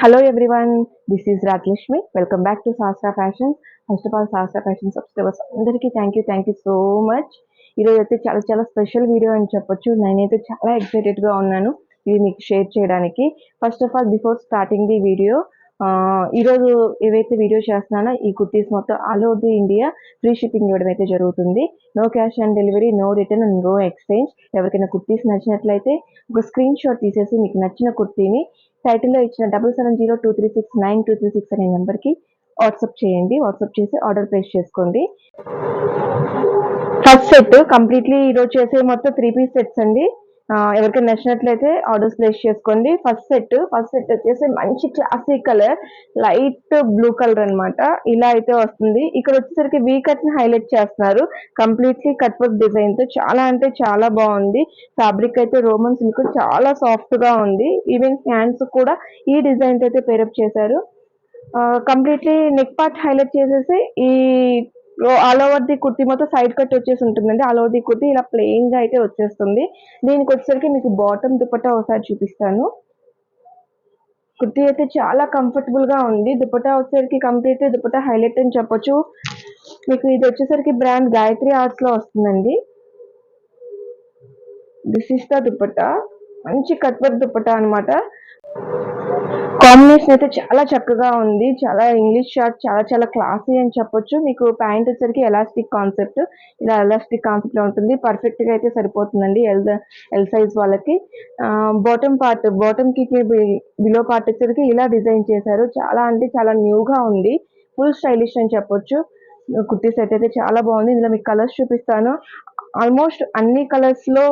Hello everyone, this is Rajlashmi. Welcome back to Sastra Fashions. First of all, Sastra Fashion subscribers అందరికీ thank you so much. ఈరోజు అయితే చాలా చాలా special video అని చెప్పొచ్చు. నేనైతే చాలా ఎక్సైటెడ్గా ఉన్నాను ఇది మీకు షేర్ చేయడానికి. First of all before starting the video, ఈరోజు ఏవైతే వీడియో చేస్తున్నానో ఈ కుర్తీస్ మొత్తం all over the India free shipping ఇవ్వడం అయితే జరుగుతుంది. No cash on delivery, no return and no exchange. ఎవరికైనా కుర్తీస్ నచ్చినట్లయితే ఒక స్క్రీన్ షాట్ తీసేసి మీకు నచ్చిన కుర్తీని టైటిల్లో ఇచ్చిన 7702369236 అనే నెంబర్కి వాట్సాప్ చేయండి. వాట్సాప్ చేసి ఆర్డర్ ప్లేస్ చేసుకోండి. ఫస్ట్ సెట్ కంప్లీట్లీ ఈరోజు చేసే మొత్తం 3 పీస్ సెట్స్ అండి. ఎవరికైనా నచ్చినట్లయితే ఆర్డర్స్ ప్లేస్ చేసుకోండి. ఫస్ట్ సెట్ వచ్చేసి మంచి classic colour, light blue colour అనమాట. ఇలా అయితే వస్తుంది. ఇక్కడ వచ్చేసరికి వీ కట్ ని హైలైట్ చేస్తున్నారు. కంప్లీట్లీ కట్ వర్క్ డిజైన్ తో చాలా అంటే చాలా బాగుంది. ఫ్యాబ్రిక్ అయితే రోమన్ సిల్క్, చాలా సాఫ్ట్ గా ఉంది. ఈవెన్ హ్యాండ్స్ కూడా ఈ డిజైన్ అయితే పేరప్ చేశారు. కంప్లీట్లీ నెక్ పార్ట్ హైలైట్ చేసేసి ఈ ఆల్ ఓవర్ ది కుర్తీ మొత్తం సైడ్ కట్ వచ్చేసి ఉంటుందండి. ఆల్ ఓవర్ ది కుర్తీ ఇలా ప్లెయిన్ గా అయితే వచ్చేస్తుంది. దీనికి వచ్చేసరికి మీకు బాటమ్ దుపట్టా ఒకసారి చూపిస్తాను. కుర్తీ అయితే చాలా కంఫర్టబుల్ గా ఉంది. దుపట్టా వచ్చేసరికి కంప్లీట్ దుపట్టా హైలైట్ అని చెప్పొచ్చు. మీకు ఇది వచ్చేసరికి బ్రాండ్ గాయత్రి ఆర్ట్స్ లో వస్తుందండి. దిస్ ఇస్ ద దుపట్టా, మంచి కట్ వర్క్ దుపట్టా అనమాట. కాంబినేషన్ అయితే చాలా చక్కగా ఉంది. చాలా ఇంగ్లీష్ షార్ట్, చాలా చాలా క్లాసీ అని చెప్పొచ్చు. మీకు ప్యాంట్ వచ్చేసరికి ఎలాస్టిక్ కాన్సెప్ట్, ఇలా ఎలాస్టిక్ కాన్సెప్ట్ లో ఉంటుంది. పర్ఫెక్ట్ గా అయితే సరిపోతుందండి ఎల్ సైజ్ వాళ్ళకి. బాటమ్ కి బిలో పార్ట్ వచ్చేసరికి ఇలా డిజైన్ చేశారు. చాలా అంటే చాలా న్యూగా ఉంది. ఫుల్ స్టైలిష్ అని చెప్పొచ్చు. కుర్తీ సెట్ అయితే చాలా బాగుంది. ఇందులో మీకు కలర్స్ చూపిస్తాను. ఆల్మోస్ట్ అన్ని కలర్స్ లో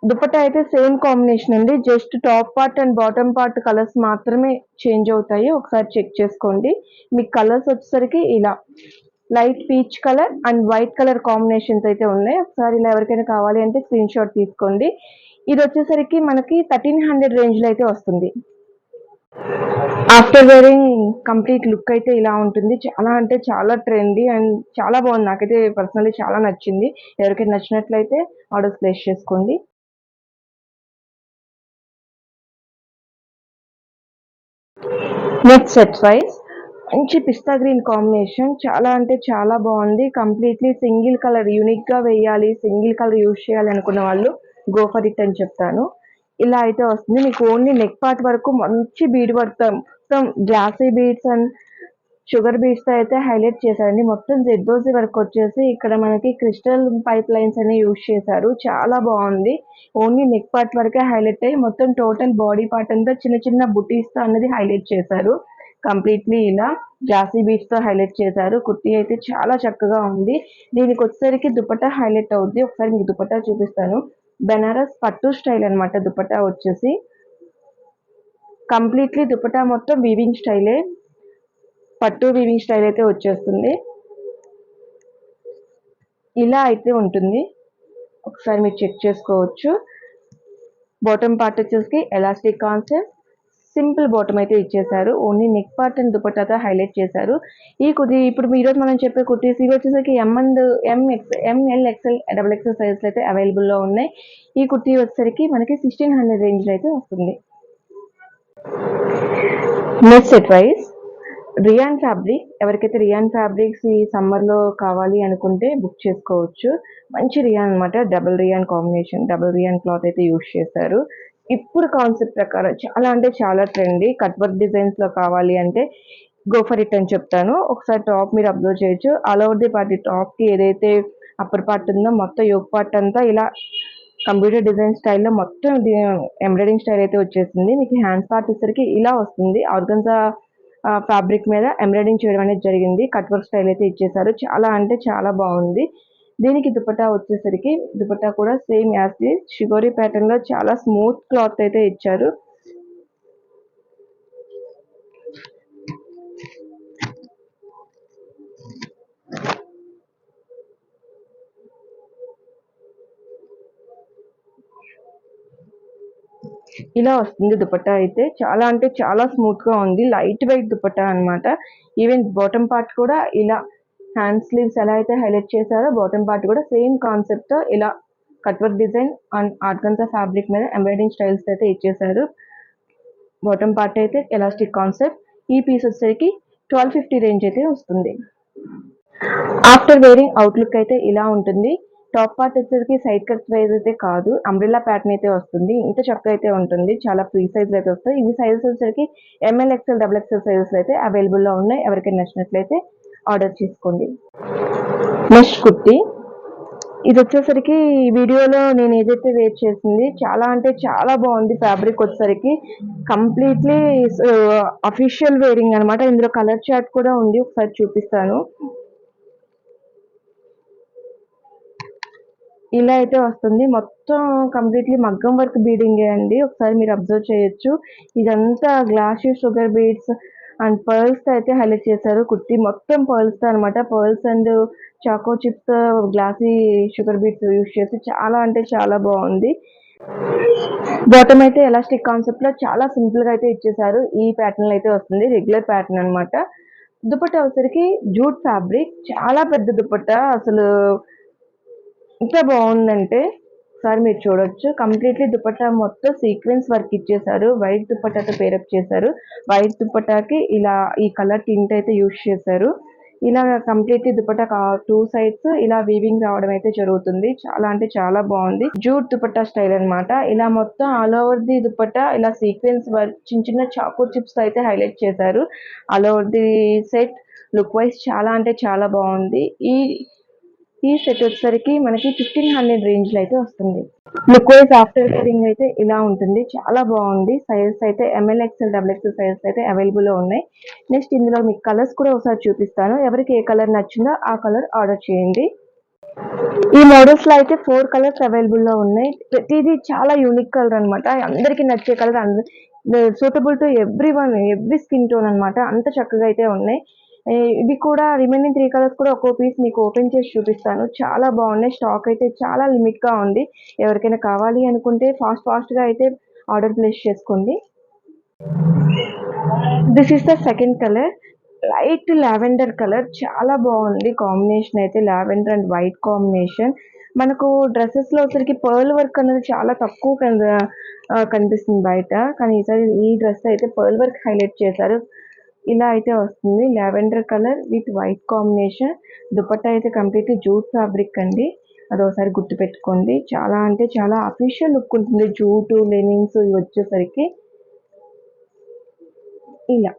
దుపట్టా అయితే సేమ్ కాంబినేషన్ అండి. Just top part and bottom part colours మాత్రమే చేంజ్ అవుతాయి. ఒకసారి చెక్ చేసుకోండి. మీకు కలర్స్ వచ్చేసరికి ఇలా light peach colour and white colour combinations అయితే ఉన్నాయి. ఒకసారి ఇలా ఎవరికైనా కావాలి అంటే స్క్రీన్ షాట్ తీసుకోండి. ఇది వచ్చేసరికి మనకి 1300 రేంజ్ లో అయితే వస్తుంది. ఆఫ్టర్ వేరింగ్ కంప్లీట్ లుక్ అయితే ఇలా ఉంటుంది. చాలా అంటే చాలా ట్రెండీ అండ్ చాలా బాగుంది. నాకైతే పర్సనల్లీ చాలా నచ్చింది. ఎవరికైనా నచ్చినట్లయితే ఆర్డర్స్ ప్లేస్ చేసుకోండి. నెక్స్ట్ సెట్ వైజ్ మంచి పిస్తా గ్రీన్ కాంబినేషన్, చాలా అంటే చాలా బాగుంది. కంప్లీట్లీ సింగిల్ కలర్ యూనిక్ గా వేయాలి, సింగిల్ కలర్ యూజ్ చేయాలి అనుకున్న వాళ్ళు గో ఫర్ ఇట్ అని చెప్తాను. ఇలా అయితే వస్తుంది. మీకు ఓన్లీ నెక్ పార్ట్ వరకు మంచి బీడ్ వర్క్, మొత్తం glassy beads and sugar beads తో అయితే హైలైట్ చేశారండి. మొత్తం జెడ్డోజీ వర్క్ వచ్చేసి ఇక్కడ మనకి క్రిస్టల్ పైప్ లైన్స్ అని యూజ్ చేశారు. చాలా బాగుంది. ఓన్లీ నెక్ పార్ట్ వరకే హైలైట్ అయ్యి మొత్తం టోటల్ బాడీ పార్ట్ అంతా చిన్న చిన్న బుటీస్ తో అనేది హైలైట్ చేశారు. కంప్లీట్లీ ఇలా జాసీ బీడ్స్ తో హైలైట్ చేశారు. కుర్తీ అయితే చాలా చక్కగా ఉంది. దీనికి వచ్చేసరికి దుపట్టా హైలైట్ అవుద్ది. ఒకసారి మీకు దుపట్టా చూపిస్తాను. బెనారస్ పట్టు స్టైల్ అనమాట దుపట్టా వచ్చేసి. కంప్లీట్లీ దుపట్టా మొత్తం వీవింగ్ స్టైలే, పట్టు వీవింగ్ స్టైల్ అయితే వచ్చేస్తుంది. ఇలా అయితే ఉంటుంది. ఒకసారి మీరు చెక్ చేసుకోవచ్చు. బాటమ్ పార్ట్ వచ్చేసి ఎలాస్టిక్ కాన్సెప్ట్, సింపుల్ బాటమ్ అయితే ఇచ్చేసారు. ఓన్లీ నెక్ పార్ట్ అండ్ దుపట్టాతో హైలైట్ చేశారు. ఈ కుర్తీ ఇప్పుడు ఈరోజు మనం చెప్పే కుర్తీస్ ఇవి వచ్చేసరికి M L XL double XL size అయితే అవైలబుల్లో ఉన్నాయి. ఈ కుర్తీ వచ్చేసరికి మనకి 1600 రేంజ్ అయితే వస్తుంది. Next set wise rayon fabric. ఎవరికైతే రియాన్ ఫ్యాబ్రిక్స్ ఈ సమ్మర్లో కావాలి అనుకుంటే బుక్ చేసుకోవచ్చు. మంచి రియాన్ అనమాట. Double rayon combination, double rayon cloth అయితే యూజ్ చేశారు. ఇప్పుడు కాన్సెప్ట్ ప్రకారం చాలా అంటే చాలా ట్రెండీ. కట్ వర్క్ డిజైన్స్ లో కావాలి అంటే గో ఫర్ ఇట్ అని చెప్తాను. ఒకసారి టాప్ మీరు అబ్జర్వ్ చేయొచ్చు. All over the part top కి ఏదైతే అప్పర్ పార్ట్ ఉందో మొత్తం యోక్ పార్ట్ అంతా ఇలా కంప్యూటర్ డిజైన్ స్టైల్లో మొత్తం ఎంబ్రాయిడింగ్ స్టైల్ అయితే వచ్చేసింది. మీకు హ్యాండ్స్ పార్ట్ వచ్చేసరికి ఇలా వస్తుంది. ఆర్గన్జా ఫ్యాబ్రిక్ మీద ఎంబ్రాయిడింగ్ చేయడం అనేది జరిగింది. కట్ వర్క్ స్టైల్ అయితే ఇచ్చేసారు. చాలా అంటే చాలా బాగుంది. దీనికి దుపట్టా వచ్చేసరికి దుపట్టా కూడా సేమ్ యాజ్ షిగోరి ప్యాటర్న్ లో చాలా స్మూత్ క్లాత్ అయితే ఇచ్చారు. ఇలా వస్తుంది దుపట్టా అయితే. చాలా అంటే చాలా స్మూత్ గా ఉంది. లైట్ వెయిట్ దుపట్టా అనమాట. ఈవెన్ బాటమ్ పార్ట్ కూడా ఇలా హ్యాండ్ స్లీవ్స్ ఎలా అయితే హైలైట్ చేశారో బాటమ్ పార్ట్ కూడా సేమ్ కాన్సెప్ట్ తో ఇలా cut work design and organza fabric మీద ఎంబ్రాయిడింగ్ స్టైల్స్ అయితే ఇచ్చేసారు. బాటమ్ పార్ట్ అయితే ఎలాస్టిక్ కాన్సెప్ట్. ఈ పీస్ వచ్చేసరికి 1250 రేంజ్ అయితే వస్తుంది. ఆఫ్టర్ వేరింగ్ అవుట్లుక్ అయితే ఇలా ఉంటుంది. టాప్ పార్ట్ వచ్చేసరికి సైడ్ కట్ వైజ్ అయితే కాదు, అంబ్రెల్లా ప్యాటర్న్ అయితే వస్తుంది. ఇంత చక్కగా అయితే ఉంటుంది, చాలా ఫ్రీ సైజ్ అయితే వస్తాయి. ఇవి సైజెస్ వచ్చేసరికి ML, XL, double XL sizes అయితే అవైలబుల్లో ఉన్నాయి. ఎవరికైనా నచ్చినట్లయితే ఆర్డర్ చేసుకోండి. నెక్స్ట్ కుర్తి, ఇది వచ్చేసరికి వీడియోలో నేను ఏదైతే వేర్ చేసింది చాలా అంటే చాలా బాగుంది. ఫ్యాబ్రిక్ వచ్చేసరికి కంప్లీట్లీ అఫీషియల్ వేరింగ్ అనమాట. ఇందులో కలర్ చార్ట్ కూడా ఉంది, ఒకసారి చూపిస్తాను. ఇలా అయితే వస్తుంది. మొత్తం కంప్లీట్లీ మగ్గం వర్క్ బీడింగే అండి, ఒకసారి మీరు అబ్జర్వ్ చేయొచ్చు. ఇదంతా glassy sugar beads and pearls అయితే హైలైట్ చేశారు. కుర్తి మొత్తం పర్ల్స్ అనమాట. Pearls and choco chips, glassy sugar beads use చేసి చాలా అంటే చాలా బాగుంది. బాటమ్ అయితే ఎలాస్టిక్ కాన్సెప్ట్ లో చాలా సింపుల్ గా అయితే ఇచ్చేసారు. ఈ ప్యాటర్న్ అయితే వస్తుంది, రెగ్యులర్ ప్యాటర్న్ అనమాట. దుపట్టా వచ్చరికి జూట్ ఫ్యాబ్రిక్, చాలా పెద్ద దుపట్టా. అసలు ఎంత బాగుందంటే ఒకసారి మీరు చూడొచ్చు. కంప్లీట్లీ దుపట్టా మొత్తం సీక్వెన్స్ వర్క్ ఇచ్చేసారు. వైట్ దుపట్టాతో పేరప్ చేశారు. వైట్ దుపట్టాకి ఇలా ఈ కలర్ టింట్ అయితే యూస్ చేశారు. ఇలా కంప్లీట్లీ దుపట్టా 2 సైడ్స్ ఇలా వీవింగ్ రావడం అయితే జరుగుతుంది. చాలా అంటే చాలా బాగుంది. జూట్ దుపట్టా స్టైల్ అనమాట. ఇలా మొత్తం ఆల్ ఓవర్ ది దుపట్టా ఇలా సీక్వెన్స్ వర్క్ చిన్న చిన్న చాకో చిప్స్ అయితే హైలైట్ చేశారు. All over the set look wise చాలా అంటే చాలా బాగుంది. ఈ సెట్ వచ్చేసరికి మనకి 1500 రేంజ్ లో అయితే వస్తుంది. లుక్ వైజ్ ఆఫ్టర్ వేరింగ్ అయితే ఇలా ఉంటుంది, చాలా బాగుంది. సైజెస్ అయితే ML, XL, double XL sizes అయితే అవైలబుల్ లో ఉన్నాయి. నెక్స్ట్ ఇందులో మీకు కలర్స్ కూడా ఒకసారి చూపిస్తాను. ఎవరికి ఏ కలర్ నచ్చిందో ఆ కలర్ ఆర్డర్ చేయండి. ఈ మోడల్స్ లో అయితే 4 కలర్స్ అవైలబుల్ లో ఉన్నాయి. ప్రతిదీ చాలా యూనిక్ కలర్ అనమాట. అందరికి నచ్చే colour, suitable to every one, every skin tone అనమాట. అంత చక్కగా అయితే ఉన్నాయి. ఇవి కూడా రిమైనింగ్ 3 కలర్స్ కూడా ఒక్కో పీస్ మీకు ఓపెన్ చేసి చూపిస్తాను. చాలా బాగున్నాయి. స్టాక్ అయితే చాలా లిమిట్ గా ఉంది. ఎవరికైనా కావాలి అనుకుంటే ఫాస్ట్ గా అయితే ఆర్డర్ ప్లేస్ చేసుకోండి. This is the second colour, light lavender colour. చాలా బాగుంది కాంబినేషన్ అయితే, లావెండర్ అండ్ వైట్ కాంబినేషన్. మనకు డ్రెస్సెస్ లో వచ్చరికి పర్ల్ వర్క్ అనేది చాలా తక్కువ కనిపిస్తుంది బయట, కానీ ఈసారి ఈ డ్రెస్ అయితే పర్ల్ వర్క్ హైలైట్ చేశారు. ఇలా అయితే వస్తుంది, lavender colour with white combination. Dupatta అయితే కంప్లీట్ జూట్ ఫ్యాబ్రిక్ అండి, అదొకసారి గుర్తు పెట్టుకోండి. చాలా అంటే చాలా అఫీషియల్ లుక్ ఉంటుంది. జూటు లెనిన్స్ ఇవి వచ్చేసరికి ఇలా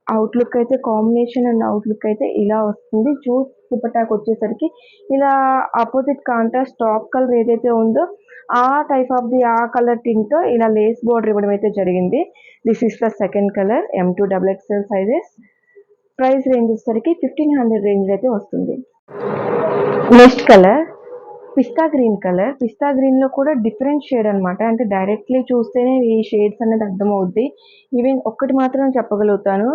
అవుట్లుక్ అయితే, కాంబినేషన్ అండ్ అవుట్లుక్ అయితే ఇలా వస్తుంది. జూట్ దుపట్టాకి వచ్చేసరికి ఇలా ఆపోజిట్ కాంట్రాస్ట్ టాప్ కలర్ ఏదైతే ఉందో ఆ టైప్ ఆఫ్ ది ఆ కలర్ టింట్ ఇలా లేస్ బోర్డర్ ఇవ్వడం అయితే జరిగింది. This is the second colour, M2 XXL sizes. Price range వచ్చేసరికి 1500 రేంజ్ అయితే వస్తుంది. నెక్స్ట్ కలర్ పిస్తా గ్రీన్ కలర్. పిస్తా గ్రీన్ లో కూడా డిఫరెంట్ షేడ్ అనమాట. అంటే డైరెక్ట్లీ చూస్తేనే ఈ షేడ్స్ అనేది అర్థమవుద్ది. ఈవెన్ ఒక్కటి మాత్రం చెప్పగలుగుతాను,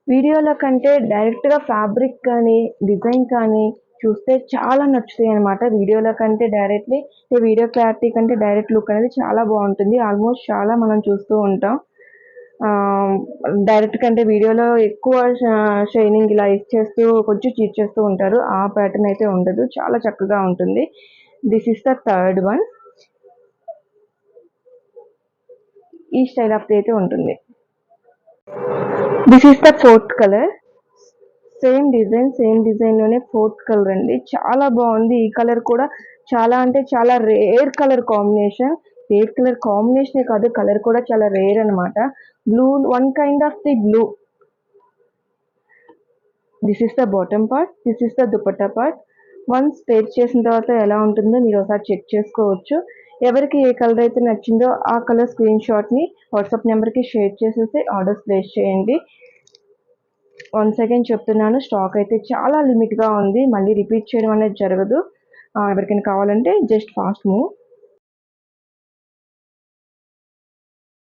వీడియోలో కంటే డైరెక్ట్ గా ఫ్యాబ్రిక్ కానీ డిజైన్ కానీ చూస్తే చాలా నచ్చుతాయి అనమాట. వీడియోలో కంటే డైరెక్ట్లీ, వీడియో క్లారిటీ కంటే డైరెక్ట్ లుక్ అనేది చాలా బాగుంటుంది. ఆల్మోస్ట్ చాలా మనం చూస్తూ ఉంటాం. డైరెక్ట్ కంటే వీడియోలో ఎక్కువ షైనింగ్ ఇలా ఇచ్చేస్తూ కొంచెం చీట్ చేస్తూ ఉంటారు. ఆ ప్యాటర్న్ అయితే ఉండదు, చాలా చక్కగా ఉంటుంది. This is the third one. ఈ స్టైల్ ఆఫ్ అయితే ఉంటుంది. This is the fourth colour. Same design లోనే ఫోర్త్ కలర్ అండి. చాలా బాగుంది. ఈ కలర్ కూడా చాలా అంటే చాలా rare colour combination. Rare colour combination కాదు, కలర్ కూడా చాలా రేర్ అనమాట. Blue, one kind of the blue. This is the bottom part, this is the dupatta part. Once pair చేసిన తర్వాత ఎలా ఉంటుందో మీరు ఒకసారి చెక్ చేసుకోవచ్చు. ఎవరికి ఏ కలర్ అయితే నచ్చిందో ఆ కలర్ స్క్రీన్ షాట్ ని వాట్సాప్ నెంబర్ కి షేర్ చేసేసి ఆర్డర్స్ ప్లేస్ చేయండి. వన్స్ అగైన్ చెప్తున్నాను, స్టాక్ అయితే చాలా లిమిట్ గా ఉంది, మళ్ళీ రిపీట్ చేయడం అనేది జరగదు. ఎవరికైనా కావాలంటే జస్ట్ ఫాస్ట్ మూవ్.